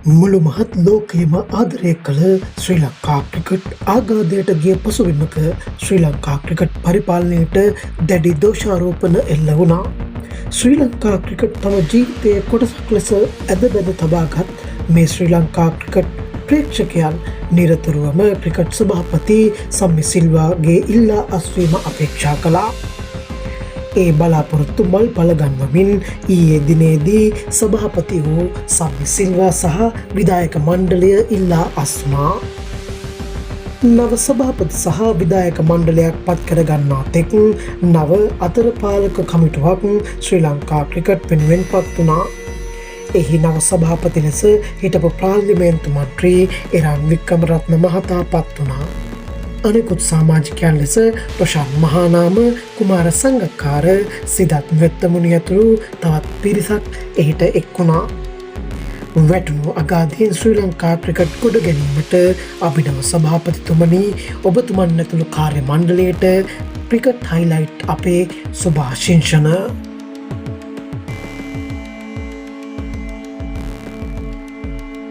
මුළු මහත් ලෝකයේම ආදරය කළ ශ්‍රී ලංකා ක්‍රිකට් ආගාධයට ගිය පසුබිමක ශ්‍රී ලංකා ක්‍රිකට් පරිපාලනයට දැඩි දෝෂාරෝපන එල්ල වුණා. ශ්‍රී ලංකා ක්‍රිකට් තම ජීවිතයේ කොටසක් ලෙස ඇද බැද තබාගත් මේ ශ්‍රී ලංකා ක්‍රිකට් ප්‍රේක්ෂකයන් නිරතුරුවම ක්‍රිකට් සභාපති සම්මි සිල්වාගේ ඉල්ලා අස්වීම අපේක්ෂා කළා. ඒ බලාපොරොත්තු මල් පලගන්වමින් ඊයේ දිනේදී සභාපති වූ සම්මි සිල්වා සහ විධායක මණ්ඩලය ඉල්ලා අස්නා. නව සභාපති සහ විධායක මණ්ඩලයක් පත් කරගන්නා තෙක් නව අතරපාලක කමිටුවක් ශ්‍රී ලංකා ක්‍රිකට් වෙනුවෙන් පත් වුණා. එහි නව සභාපති ලෙස හිටපු පාර්ලිමේන්තු මන්ත්‍රී එරන් වික්‍රමරත්න මහතා පත් වුණා. අනෙකුත් සාමාජිකයන් ලෙස ප්‍රශාන්ත් මහානාම, කුමාර සංගක්කාර, සිදත් වෙත්තමුණි ඇතුළු තවත් පිරිසක් එහිට එක් වුණා. වැටුණු අගාධයෙන් ශ්‍රී ලංකා ක්‍රිකට් ගොඩ ගැනීමට අභිනව සභාපතිතුමනි, ඔබතුමන් ඇතුළු කාර්ය මණ්ඩලයට ක්‍රිකට් හයිලයිට් අපේ සුභාශිංසන.